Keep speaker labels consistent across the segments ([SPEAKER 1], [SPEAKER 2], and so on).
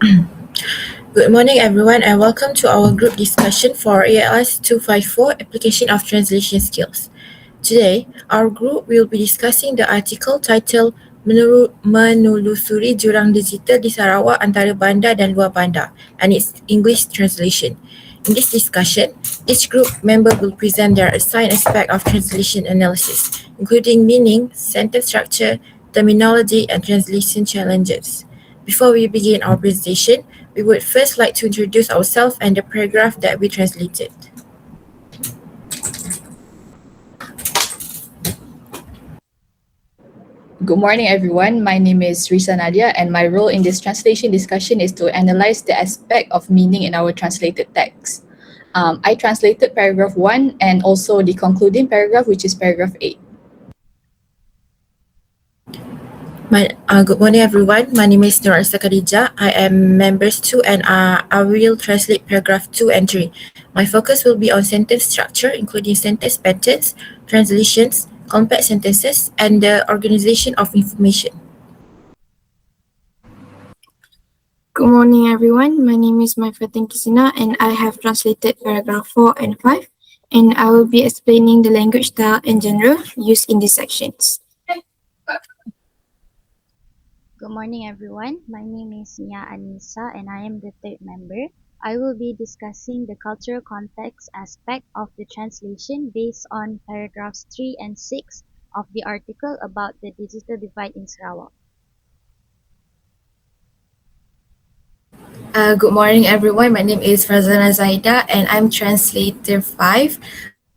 [SPEAKER 1] Good morning, everyone, and welcome to our group discussion for ELS254 Application of Translation Skills. Today, our group will be discussing the article titled Menelusuri Jurang Digital di Sarawak Antara Bandar dan Luar Bandar and its English translation. In this discussion, each group member will present their assigned aspect of translation analysis, including meaning, sentence structure, terminology, and translation challenges. Before we begin our presentation, we would first like to introduce ourselves and the paragraph that we translated.
[SPEAKER 2] Good morning, everyone. My name is Risa Nadia, and my role in this translation discussion is to analyze the aspect of meaning in our translated text. I translated paragraph 1 and also the concluding paragraph, which is paragraph 8.
[SPEAKER 1] Good morning, everyone. My name is Nurasa Khadija. I am members 2 and I will translate paragraph 2 and 3. My focus will be on sentence structure, including sentence patterns, translations, complex sentences, and the organization of information.
[SPEAKER 3] Good morning, everyone. My name is Maifatin Kisina, and I have translated paragraph 4 and 5, and I will be explaining the language style and genre used in these sections.
[SPEAKER 4] Good morning, everyone. My name is Nia Anissa, and I am the third member. I will be discussing the cultural context aspect of the translation based on paragraphs 3 and 6 of the article about the digital divide in Sarawak.
[SPEAKER 5] Good morning, everyone. My name is Frazana Zaida, and I'm translator 5.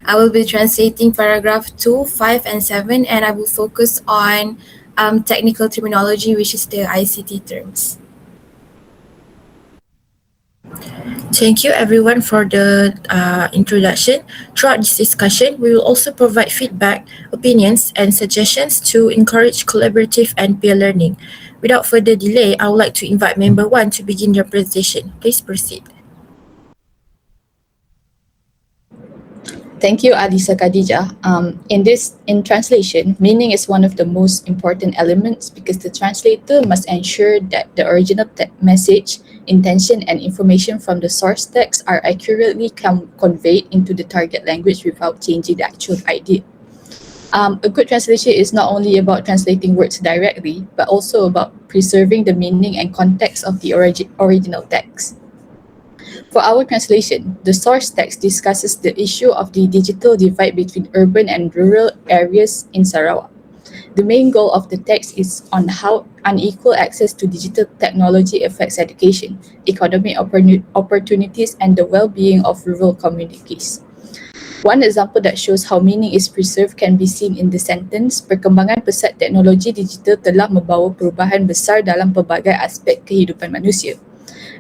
[SPEAKER 5] I will be translating paragraph 2, 5, and 7, and I will focus on technical terminology, which is the ICT terms.
[SPEAKER 1] Thank you, everyone, for the introduction. Throughout this discussion, we will also provide feedback, opinions, and suggestions to encourage collaborative and peer learning. Without further delay, I would like to invite member 1 to begin their presentation. Please proceed.
[SPEAKER 2] Thank you, Alisa Khadija. In translation, meaning is one of the most important elements because the translator must ensure that the original message, intention, and information from the source text are accurately conveyed into the target language without changing the actual idea. A good translation is not only about translating words directly, but also about preserving the meaning and context of the original text. For our translation, the source text discusses the issue of the digital divide between urban and rural areas in Sarawak. The main goal of the text is on how unequal access to digital technology affects education, economic opportunities, and the well-being of rural communities. One example that shows how meaning is preserved can be seen in the sentence, perkembangan pesat teknologi digital telah membawa perubahan besar dalam pelbagai aspek kehidupan manusia.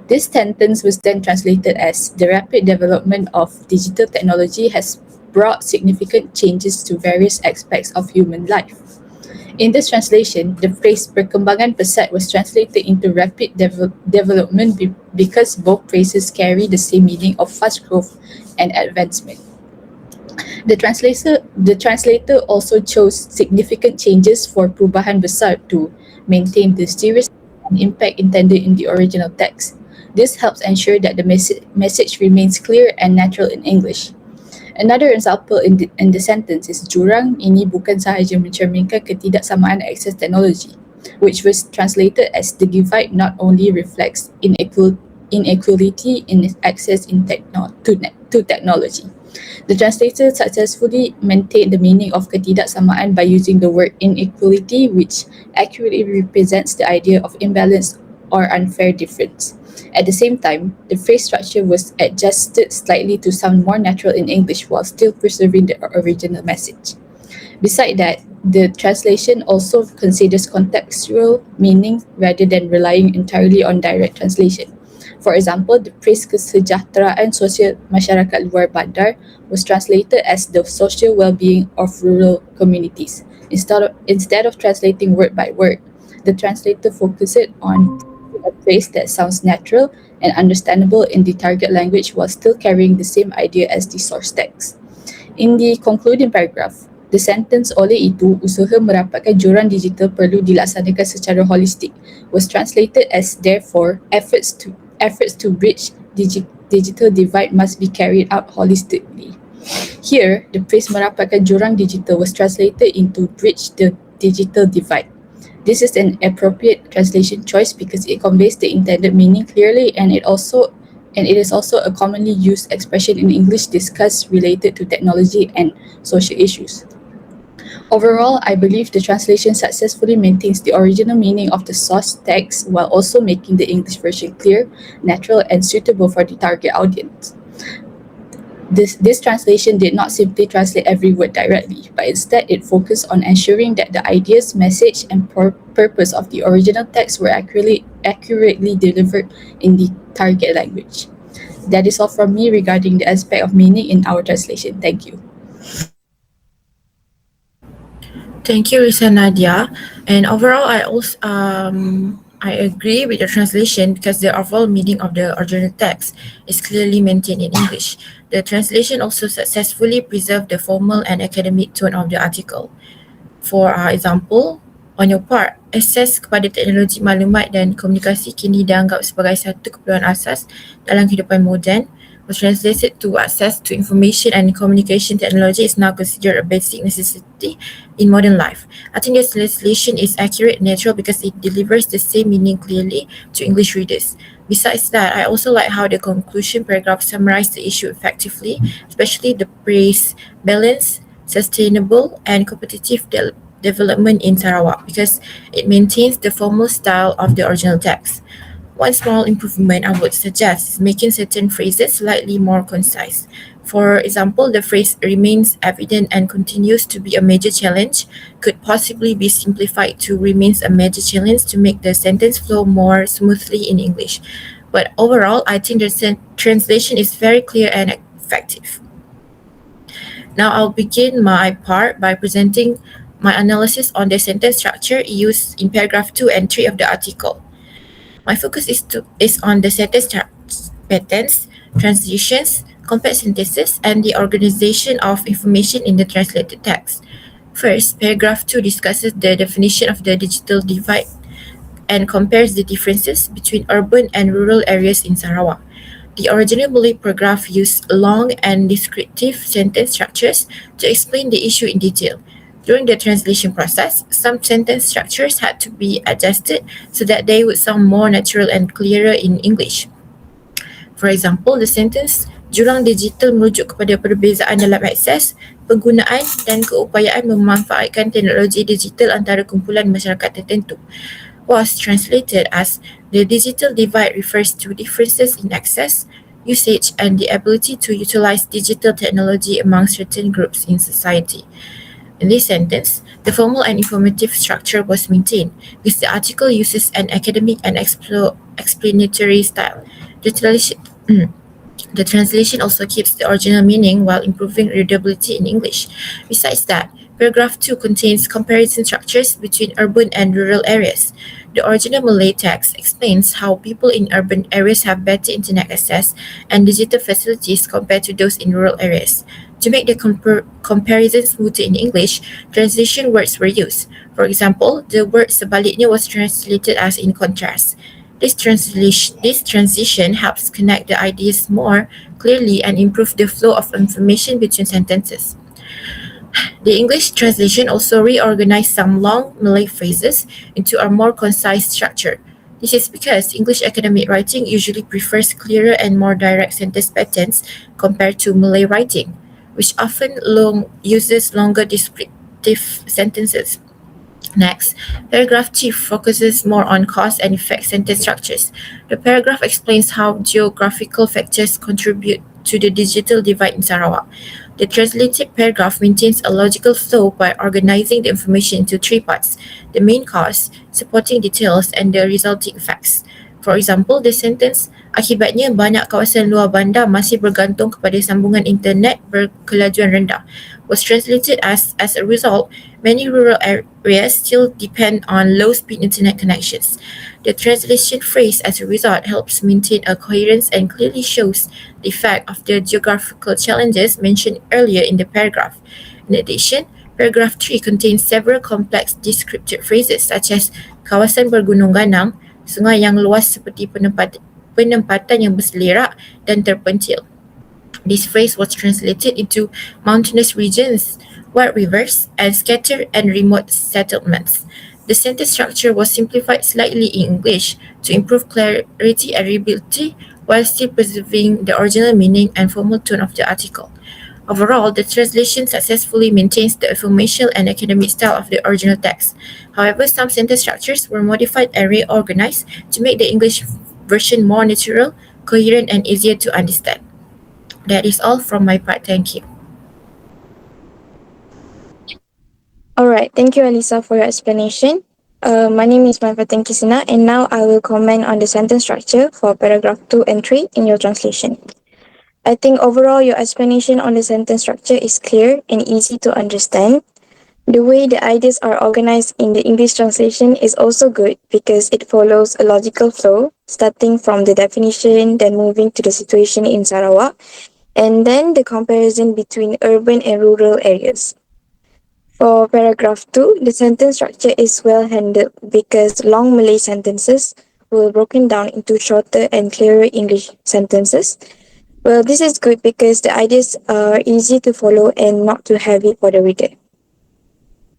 [SPEAKER 2] This sentence was then translated as, the rapid development of digital technology has brought significant changes to various aspects of human life. In this translation, the phrase perkembangan pesat was translated into rapid development because both phrases carry the same meaning of fast growth and advancement. The translator also chose significant changes for perubahan besar to maintain the seriousness and impact intended in the original text. This helps ensure that the message remains clear and natural in English. Another example in the sentence is jurang ini bukan sahaja mencerminkan ketidaksamaan akses teknologi, which was translated as the divide not only reflects inequality in access to technology. The translator successfully maintained the meaning of ketidaksamaan by using the word inequality, which accurately represents the idea of imbalance or unfair difference. At the same time, the phrase structure was adjusted slightly to sound more natural in English while still preserving the original message. Besides that, the translation also considers contextual meaning rather than relying entirely on direct translation. For example, the phrase kesejahteraan sosial masyarakat luar bandar was translated as the social well-being of rural communities. Instead of translating word by word, the translator focused on a phrase that sounds natural and understandable in the target language while still carrying the same idea as the source text. In the concluding paragraph, The sentence oleh itu usaha merapatkan jurang digital perlu dilaksanakan secara holistik was translated as therefore efforts to bridge digital divide must be carried out holistically. Here, the phrase merapatkan jurang digital was translated into bridge the digital divide. This is an appropriate translation choice because it conveys the intended meaning clearly and it is also a commonly used expression in English discussed related to technology and social issues. Overall, I believe the translation successfully maintains the original meaning of the source text while also making the English version clear, natural, and suitable for the target audience. This translation did not simply translate every word directly, but instead it focused on ensuring that the ideas, message, and purpose of the original text were accurately delivered in the target language. That is all from me regarding the aspect of meaning in our translation. Thank you.
[SPEAKER 1] Thank you, Risa Nadia. And overall, I agree with the translation because the overall meaning of the original text is clearly maintained in English. The translation also successfully preserved the formal and academic tone of the article. For example, on your part, akses kepada teknologi maklumat dan komunikasi kini dianggap sebagai satu keperluan asas dalam kehidupan moden, was translated to access to information and communication technology is now considered a basic necessity in modern life. I think this translation is accurate and natural because it delivers the same meaning clearly to English readers. Besides that, I also like how the conclusion paragraph summarized the issue effectively, especially the phrase balance, sustainable, and competitive development in Sarawak because it maintains the formal style of the original text. One small improvement I would suggest is making certain phrases slightly more concise. For example, the phrase remains evident and continues to be a major challenge could possibly be simplified to remains a major challenge to make the sentence flow more smoothly in English. But overall, I think the translation is very clear and effective. Now I'll begin my part by presenting my analysis on the sentence structure used in paragraph 2 and 3 of the article. My focus is on the sentence patterns, transitions, complex sentences, and the organization of information in the translated text. First, paragraph 2 discusses the definition of the digital divide and compares the differences between urban and rural areas in Sarawak. The original Malay paragraph used long and descriptive sentence structures to explain the issue in detail. During the translation process, some sentence structures had to be adjusted so that they would sound more natural and clearer in English. For example, the sentence jurang digital merujuk kepada perbezaan dalam akses, penggunaan dan keupayaan memanfaatkan teknologi digital antara kumpulan masyarakat tertentu was translated as the digital divide refers to differences in access, usage, and the ability to utilize digital technology among certain groups in society. In this sentence, the formal and informative structure was maintained because the article uses an academic and explanatory style. The translation also keeps the original meaning while improving readability in English. Besides that, paragraph 2 contains comparison structures between urban and rural areas. The original Malay text explains how people in urban areas have better internet access and digital facilities compared to those in rural areas. To make the comparison smoother in English, translation words were used. For example, the word sebaliknya was translated as in contrast. This transition helps connect the ideas more clearly and improve the flow of information between sentences. The English translation also reorganized some long Malay phrases into a more concise structure. This is because English academic writing usually prefers clearer and more direct sentence patterns compared to Malay writing, which often uses longer descriptive sentences. Next, paragraph 2 focuses more on cause and effect sentence structures. The paragraph explains how geographical factors contribute to the digital divide in Sarawak. The translated paragraph maintains a logical flow by organizing the information into three parts: the main cause, supporting details, and the resulting effects. For example, the sentence, akibatnya banyak kawasan luar bandar masih bergantung kepada sambungan internet berkelajuan rendah, was translated as a result, many rural areas still depend on low-speed internet connections. The translation phrase as a result helps maintain a coherence and clearly shows the effect of the geographical challenges mentioned earlier in the paragraph. In addition, Paragraph 3 contains several complex descriptive phrases such as kawasan bergunung ganang, sungai yang luas seperti penempatan yang berselerak dan terpencil. This phrase was translated into mountainous regions, wide rivers, and scattered and remote settlements. The sentence structure was simplified slightly in English to improve clarity and readability while still preserving the original meaning and formal tone of the article. Overall, the translation successfully maintains the informational and academic style of the original text. However, some sentence structures were modified and reorganized to make the English version more natural, coherent, and easier to understand. That is all from my part. Thank you.
[SPEAKER 3] All right, thank you, Alisa, for your explanation. My name is Manfatin Kisina, and now I will comment on the sentence structure for paragraph 2 and 3 in your translation. I think overall your explanation on the sentence structure is clear and easy to understand. The way the ideas are organized in the English translation is also good because it follows a logical flow, starting from the definition, then moving to the situation in Sarawak, and then the comparison between urban and rural areas. For paragraph 2, the sentence structure is well handled because long Malay sentences were broken down into shorter and clearer English sentences. Well, this is good because the ideas are easy to follow and not too heavy for the reader.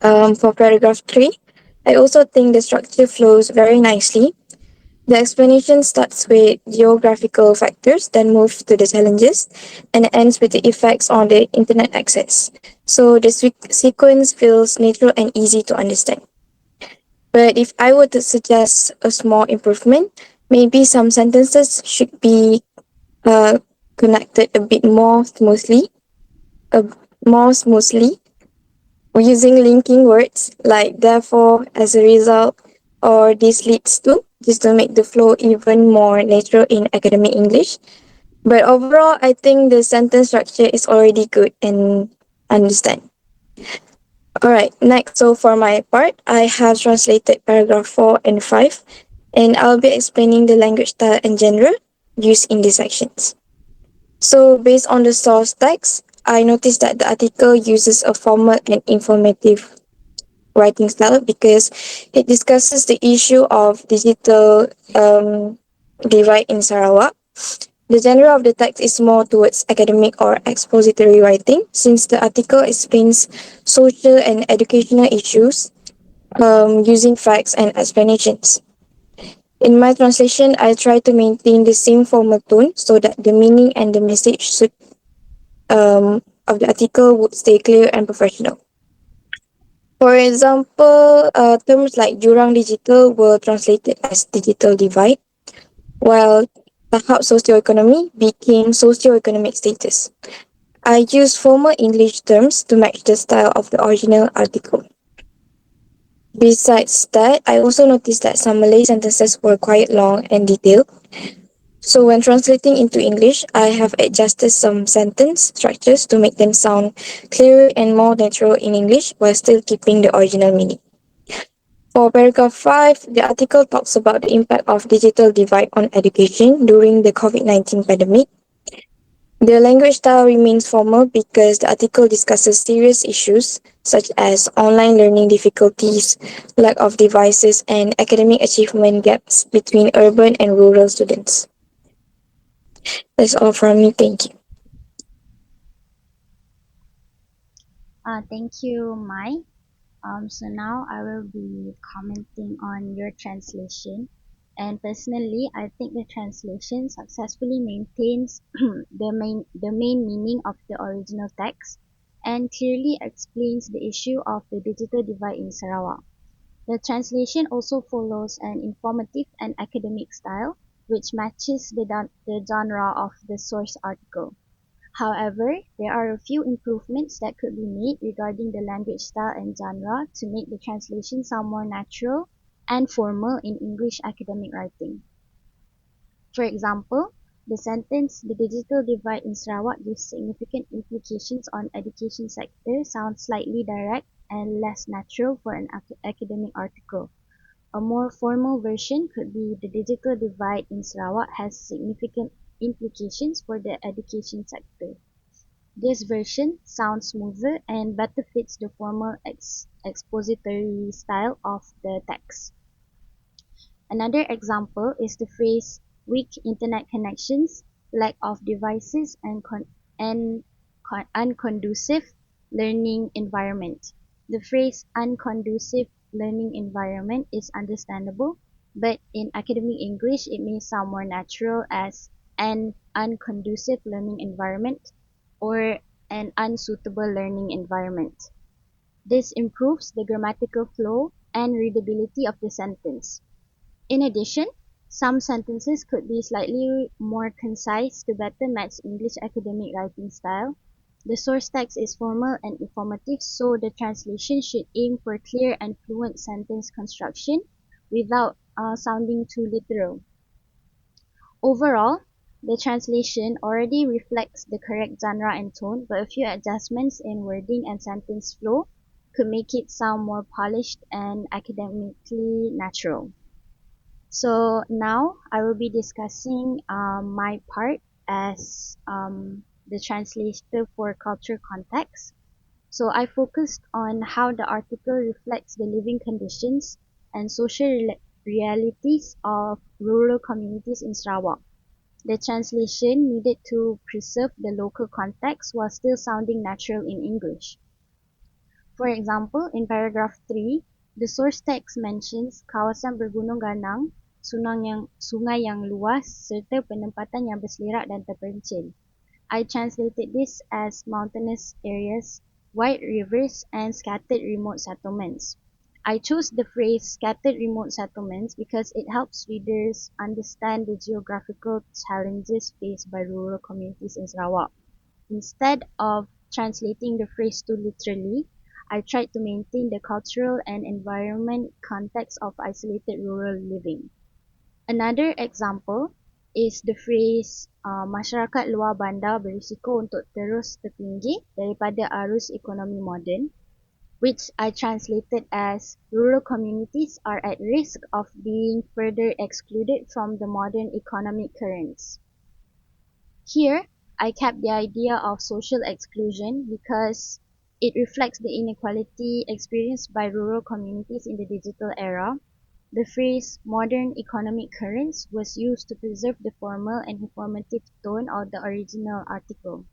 [SPEAKER 3] For paragraph 3, I also think the structure flows very nicely. The explanation starts with geographical factors, then moves to the challenges, and ends with the effects on the internet access. So the sequence feels natural and easy to understand. But if I were to suggest a small improvement, maybe some sentences should be uh, connected a bit uh, more smoothly, using linking words like therefore, as a result, or this leads to, just to make the flow even more natural in academic English. But overall, I think the sentence structure is already good and understand. All right, next, so for my part, I have translated paragraph 4 and 5, and I'll be explaining the language style and genre used in these sections. So, based on the source text, I noticed that the article uses a formal and informative writing style because it discusses the issue of digital divide in Sarawak. The genre of the text is more towards academic or expository writing, since the article explains social and educational issues using facts and explanations. In my translation, I try to maintain the same formal tone so that the meaning and the message of the article would stay clear and professional. For example, terms like jurang digital were translated as digital divide, while tahap socioeconomy became socioeconomic status. I used formal English terms to match the style of the original article. Besides that, I also noticed that some Malay sentences were quite long and detailed. So when translating into English, I have adjusted some sentence structures to make them sound clearer and more natural in English while still keeping the original meaning. For paragraph 5, the article talks about the impact of digital divide on education during the COVID-19 pandemic. The language style remains formal because the article discusses serious issues such as online learning difficulties, lack of devices, and academic achievement gaps between urban and rural students. That's all from me. Thank you.
[SPEAKER 4] Thank you, Mai. So now I will be commenting on your translation. And personally, I think the translation successfully maintains the main meaning of the original text and clearly explains the issue of the digital divide in Sarawak. The translation also follows an informative and academic style, which matches the genre of the source article. However, there are a few improvements that could be made regarding the language style and genre to make the translation sound more natural and formal in English academic writing. For example, the sentence "The digital divide in Sarawak gives significant implications on education sector" sounds slightly direct and less natural for an academic article. A more formal version could be "The digital divide in Sarawak has significant implications for the education sector." This version sounds smoother and better fits the formal expository style of the text. Another example is the phrase "weak internet connections, lack of devices, and unconducive learning environment." The phrase "unconducive learning environment" is understandable, but in academic English it may sound more natural as "an unconducive learning environment" or "an unsuitable learning environment." This improves the grammatical flow and readability of the sentence. In addition, some sentences could be slightly more concise to better match English academic writing style. The source text is formal and informative, so the translation should aim for clear and fluent sentence construction without sounding too literal. Overall, the translation already reflects the correct genre and tone, but a few adjustments in wording and sentence flow could make it sound more polished and academically natural. So now I will be discussing my part as the translator for culture context. So I focused on how the article reflects the living conditions and social realities of rural communities in Sarawak. The translation needed to preserve the local context while still sounding natural in English. For example, in paragraph 3, the source text mentions kawasan bergunung ganang, sungai yang luas, serta penempatan yang berselerak dan terpencil. I translated this as mountainous areas, wide rivers, and scattered remote settlements. I chose the phrase scattered remote settlements because it helps readers understand the geographical challenges faced by rural communities in Sarawak. Instead of translating the phrase too literally, I tried to maintain the cultural and environment context of isolated rural living. Another example is the phrase masyarakat luar bandar berisiko untuk terus terpinggir daripada arus ekonomi moden, which I translated as rural communities are at risk of being further excluded from the modern economic currents. Here, I kept the idea of social exclusion because it reflects the inequality experienced by rural communities in the digital era. The phrase "modern economic currents" was used to preserve the formal and informative tone of the original article.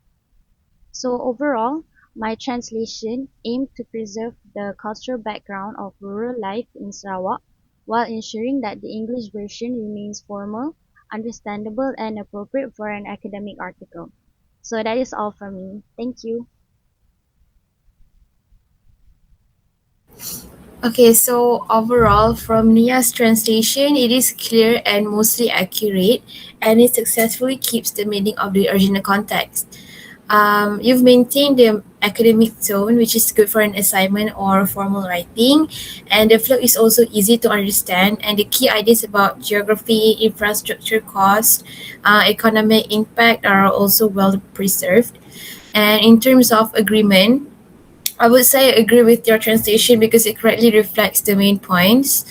[SPEAKER 4] So overall, my translation aimed to preserve the cultural background of rural life in Sarawak while ensuring that the English version remains formal, understandable, and appropriate for an academic article. So that is all from me. Thank you.
[SPEAKER 5] Okay, so overall, from Nia's translation, it is clear and mostly accurate, and it successfully keeps the meaning of the original context. You've maintained the academic tone, which is good for an assignment or formal writing, and the flow is also easy to understand. And the key ideas about geography, infrastructure cost, economic impact are also well preserved. And in terms of agreement, I would say I agree with your translation because it correctly reflects the main points.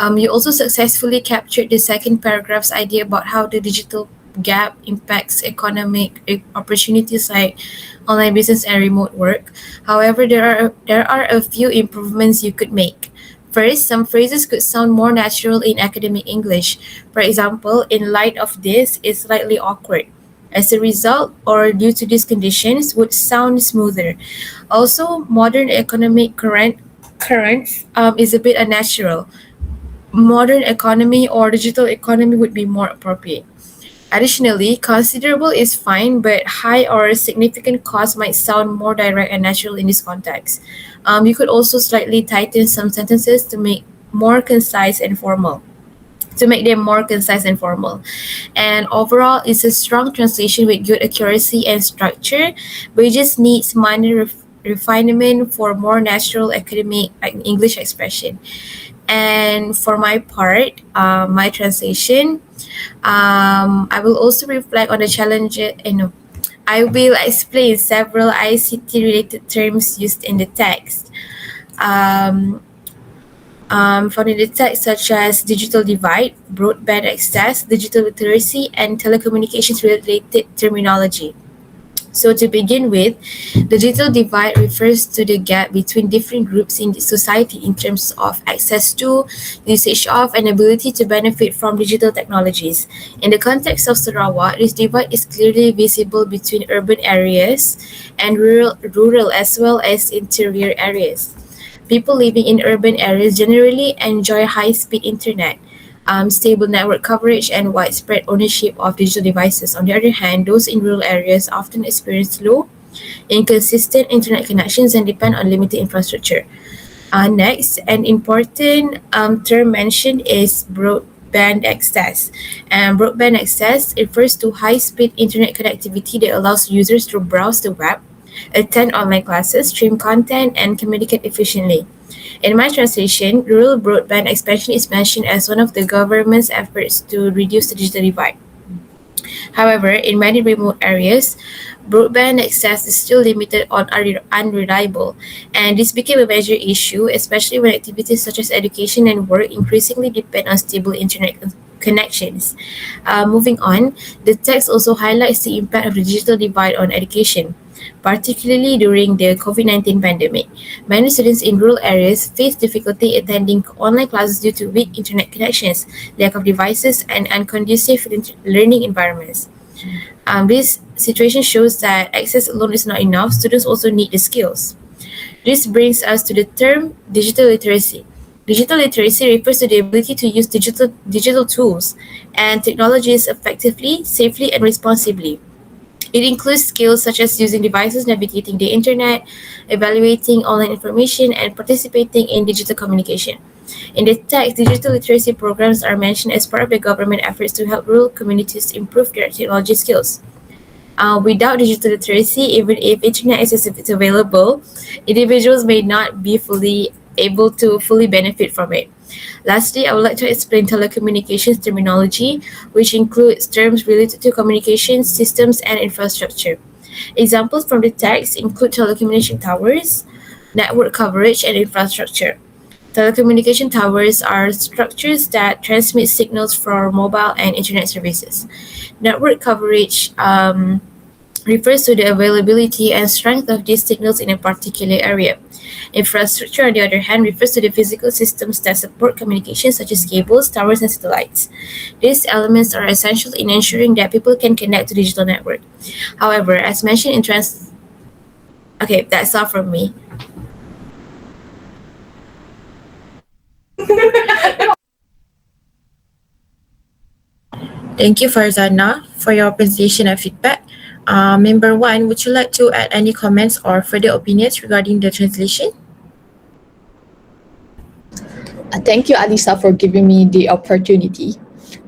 [SPEAKER 5] You also successfully captured the second paragraph's idea about how the digital gap impacts economic opportunities like online business and remote work. However, there are a few improvements you could make. First, some phrases could sound more natural in academic English. For example, "in light of this" is slightly awkward. As a result, or due to these conditions, would sound smoother. Also, modern economic currents is a bit unnatural. Modern economy or digital economy would be more appropriate. Additionally, considerable is fine, but high or significant cost might sound more direct and natural in this context. You could also slightly tighten some sentences to make more concise and formal to make them more concise and formal. And overall, it's a strong translation with good accuracy and structure, but it just needs minor refinement for more natural academic English expression. And for my part, my translation, I will also reflect on the challenges. I will explain several ICT related terms used in the text. Um, Found in the text such as digital divide, broadband access, digital literacy, and telecommunications related terminology. So, to begin with, the digital divide refers to the gap between different groups in the society in terms of access to, usage of, and ability to benefit from digital technologies. In the context of Sarawak, this divide is clearly visible between urban areas and rural as well as interior areas. People living in urban areas generally enjoy high speed internet, stable network coverage, and widespread ownership of digital devices. On the other hand, those in rural areas often experience low, inconsistent internet connections and depend on limited infrastructure. Next, an important term mentioned is broadband access. And broadband access refers to high speed internet connectivity that allows users to browse the web, attend online classes, stream content, and communicate efficiently. In my translation, rural broadband expansion is mentioned as one of the government's efforts to reduce the digital divide. However, in many remote areas, broadband access is still limited or unreliable, and this became a major issue, especially when activities such as education and work increasingly depend on stable internet connections. Moving on, the text also highlights the impact of the digital divide on education. Particularly during the COVID 19 pandemic, many students in rural areas face difficulty attending online classes due to weak internet connections, lack of devices, and unconducive learning environments. This situation shows that access alone is not enough, students also need the skills. This brings us to the term digital literacy. Digital literacy refers to the ability to use digital tools and technologies effectively, safely, and responsibly. It includes skills such as using devices, navigating the internet, evaluating online information, and participating in digital communication. In the text, digital literacy programs are mentioned as part of the government efforts to help rural communities improve their technology skills. Without digital literacy, even if internet access is available, individuals may not be fully able to fully benefit from it. Lastly, I would like to explain telecommunications terminology, which includes terms related to communications systems and infrastructure. Examples from the text include telecommunication towers, network coverage, and infrastructure. Telecommunication towers are structures that transmit signals for mobile and internet services. Network coverage refers to the availability and strength of these signals in a particular area. Infrastructure, on the other hand, refers to the physical systems that support communication, such as cables, towers, and satellites. These elements are essential in ensuring that people can connect to digital network. However, as mentioned in okay, that's all from me.
[SPEAKER 1] Thank you, Farzana, for your presentation and feedback. Member 1, would you like to add any comments or further opinions regarding the translation?
[SPEAKER 2] Thank you, Alisa, for giving me the opportunity.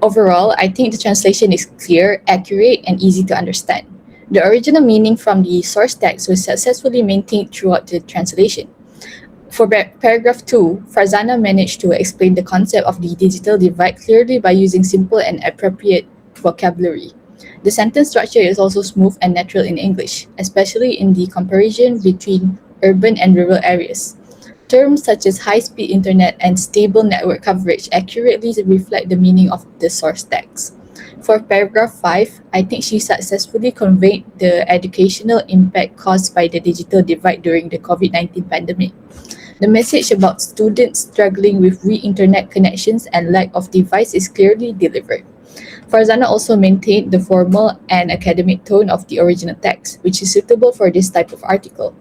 [SPEAKER 2] Overall, I think the translation is clear, accurate, and easy to understand. The original meaning from the source text was successfully maintained throughout the translation. For paragraph 2, Farzana managed to explain the concept of the digital divide clearly by using simple and appropriate vocabulary. The sentence structure is also smooth and natural in English, especially in the comparison between urban and rural areas. Terms such as high-speed internet and stable network coverage accurately reflect the meaning of the source text. For paragraph 5, I think she successfully conveyed the educational impact caused by the digital divide during the COVID-19 pandemic. The message about students struggling with weak internet connections and lack of device is clearly delivered. Farzana also maintained the formal and academic tone of the original text, which is suitable for this type of article.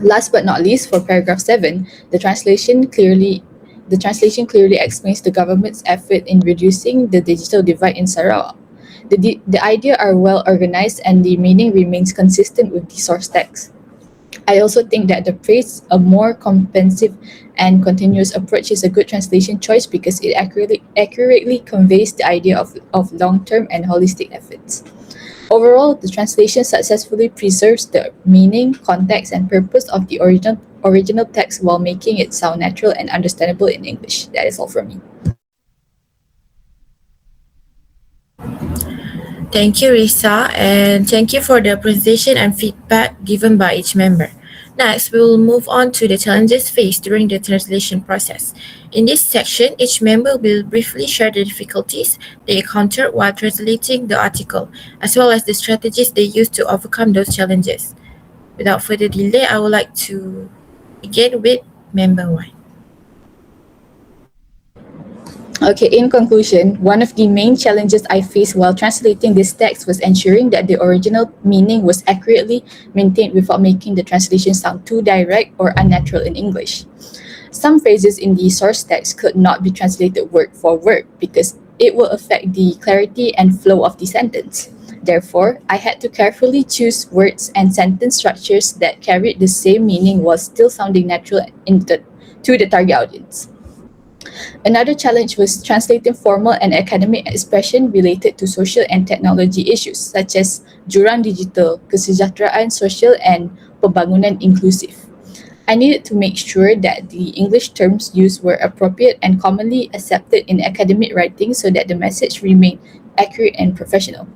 [SPEAKER 2] Last but not least, for paragraph 7, the translation clearly explains the government's effort in reducing the digital divide in Sarawak. The idea are well organized and the meaning remains consistent with the source text. I also think that the phrase "a more comprehensive and continuous approach" is a good translation choice because it accurately conveys the idea of long-term and holistic efforts. Overall, the translation successfully preserves the meaning, context, and purpose of the original text while making it sound natural and understandable in English. That is all from me.
[SPEAKER 1] Thank you, Risa, and thank you for the presentation and feedback given by each member. Next, we will move on to the challenges faced during the translation process. In this section, each member will briefly share the difficulties they encountered while translating the article, as well as the strategies they used to overcome those challenges. Without further delay, I would like to begin with member 1.
[SPEAKER 2] Okay, in conclusion, one of the main challenges I faced while translating this text was ensuring that the original meaning was accurately maintained without making the translation sound too direct or unnatural in English. Some phrases in the source text could not be translated word for word because it will affect the clarity and flow of the sentence. Therefore, I had to carefully choose words and sentence structures that carried the same meaning while still sounding natural to the target audience. Another challenge was translating formal and academic expression related to social and technology issues such as jurang digital, kesejahteraan sosial, and pembangunan inklusif. I needed to make sure that the English terms used were appropriate and commonly accepted in academic writing so that the message remained accurate and professional.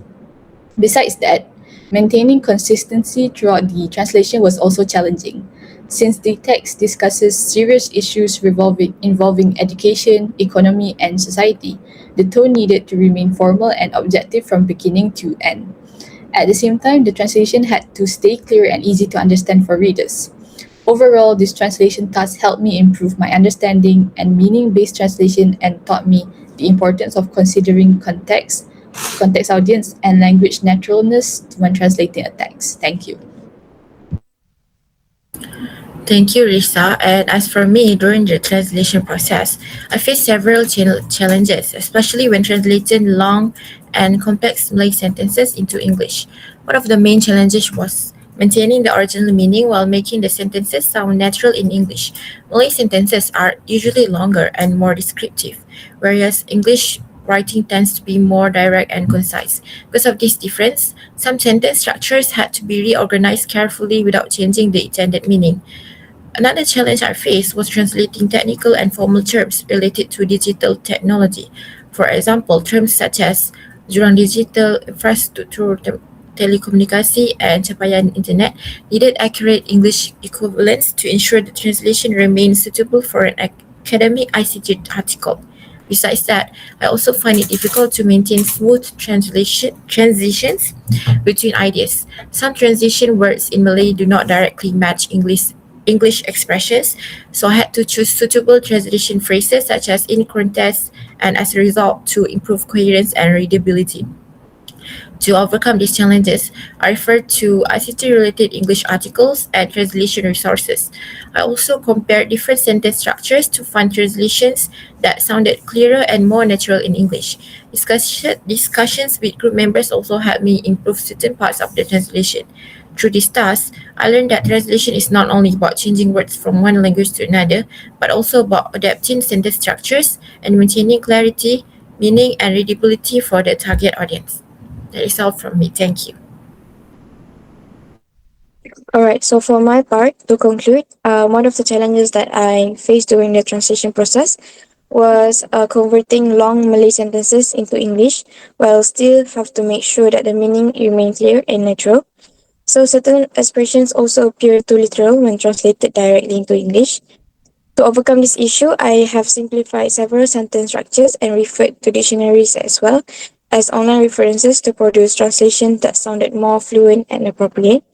[SPEAKER 2] Besides that, maintaining consistency throughout the translation was also challenging. Since the text discusses serious issues involving education, economy, and society, the tone needed to remain formal and objective from beginning to end. At the same time, the translation had to stay clear and easy to understand for readers. Overall, this translation task helped me improve my understanding and meaning based translation and taught me the importance of considering context audience, and language naturalness when translating a text. Thank you.
[SPEAKER 1] Thank you, Risa. And as for me, during the translation process, I faced several challenges, especially when translating long and complex Malay sentences into English. One of the main challenges was maintaining the original meaning while making the sentences sound natural in English. Malay sentences are usually longer and more descriptive, whereas English writing tends to be more direct and concise. Because of this difference, some sentence structures had to be reorganized carefully without changing the intended meaning. Another challenge I faced was translating technical and formal terms related to digital technology. For example, terms such as jurang digital, infrastruktur telekomunikasi, and capaian internet needed accurate English equivalents to ensure the translation remained suitable for an academic ICT article. Besides that, I also find it difficult to maintain smooth transitions between ideas. Some transition words in Malay do not directly match English expressions, so I had to choose suitable translation phrases such as in context and as a result to improve coherence and readability. To overcome these challenges, I referred to ICT related English articles and translation resources. I also compared different sentence structures to find translations that sounded clearer and more natural in English. Discussions with group members also helped me improve certain parts of the translation. Through this task, I learned that translation is not only about changing words from one language to another, but also about adapting sentence structures and maintaining clarity, meaning, and readability for the target audience. That is all from me. Thank you.
[SPEAKER 3] Alright, so for my part, to conclude, one of the challenges that I faced during the translation process was converting long Malay sentences into English while still have to make sure that the meaning remain clear and natural. So certain expressions also appear too literal when translated directly into English. To overcome this issue, I have simplified several sentence structures and referred to dictionaries as well as online references to produce translations that sounded more fluent and appropriate.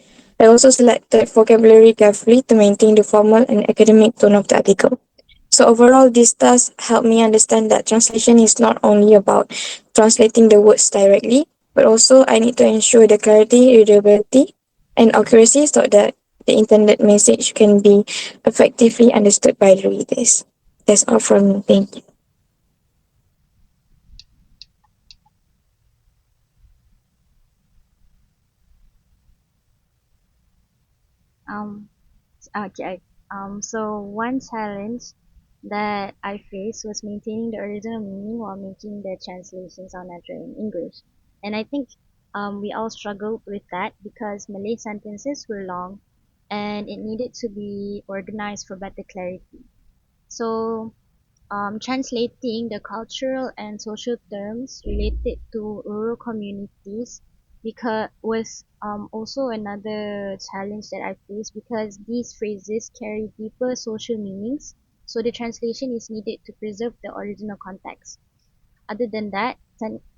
[SPEAKER 3] I also selected vocabulary carefully to maintain the formal and academic tone of the article. So overall, this task helped me understand that translation is not only about translating the words directly, but also I need to ensure the clarity, readability, and accuracy so that the intended message can be effectively understood by the readers. That's all from me. Thank you.
[SPEAKER 4] Um, okay. So one challenge that I faced was maintaining the original meaning while making the translation sound natural in English. And I think we all struggled with that because Malay sentences were long and it needed to be organized for better clarity. So translating the cultural and social terms related to rural communities because was also another challenge that I faced because these phrases carry deeper social meanings, so the translation is needed to preserve the original context. Other than that,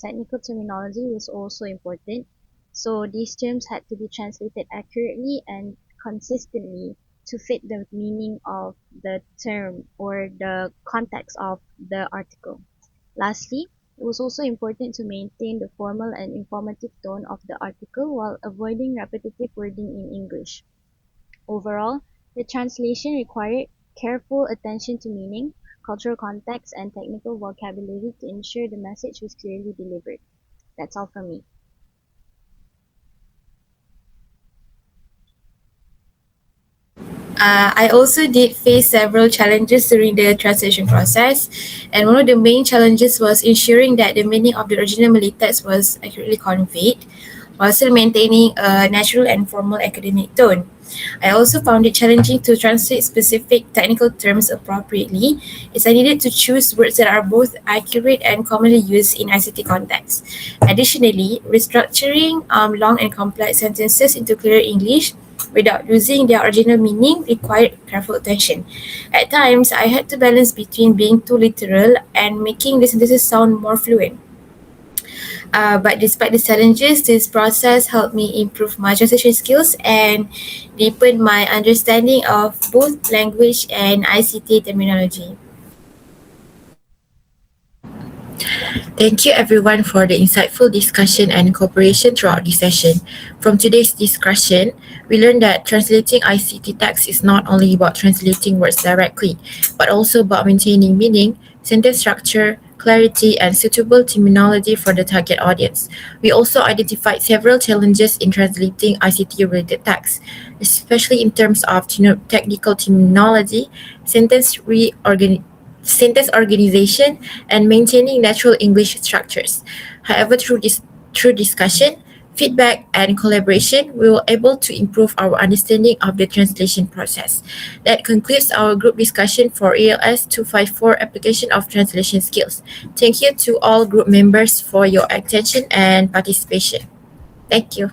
[SPEAKER 4] technical terminology was also important. So these terms had to be translated accurately and consistently to fit the meaning of the term or the context of the article. Lastly, it was also important to maintain the formal and informative tone of the article while avoiding repetitive wording in English. Overall, the translation required careful attention to meaning, cultural context, and technical vocabulary to ensure the message was clearly delivered. That's all from me.
[SPEAKER 5] I also did face several challenges during the translation process, and one of the main challenges was ensuring that the meaning of the original Malay text was accurately conveyed, while still maintaining a natural and formal academic tone. I also found it challenging to translate specific technical terms appropriately, as I needed to choose words that are both accurate and commonly used in ICT contexts. Additionally, restructuring long and complex sentences into clear English without losing their original meaning required careful attention. At times, I had to balance between being too literal and making the sentences sound more fluent. But despite the challenges, this process helped me improve my translation skills and deepen my understanding of both language and ICT terminology.
[SPEAKER 1] Thank you everyone for the insightful discussion and cooperation throughout this session. From today's discussion, we learned that translating ICT text is not only about translating words directly, but also about maintaining meaning, sentence structure, clarity, and suitable terminology for the target audience. We also identified several challenges in translating ICT-related text, especially in terms of technical terminology, sentence sentence organization, and maintaining natural English structures. However, through discussion, feedback, and collaboration, we were able to improve our understanding of the translation process. That concludes our group discussion for ELS 254 application of translation skills. Thank you to all group members for your attention and participation. Thank you.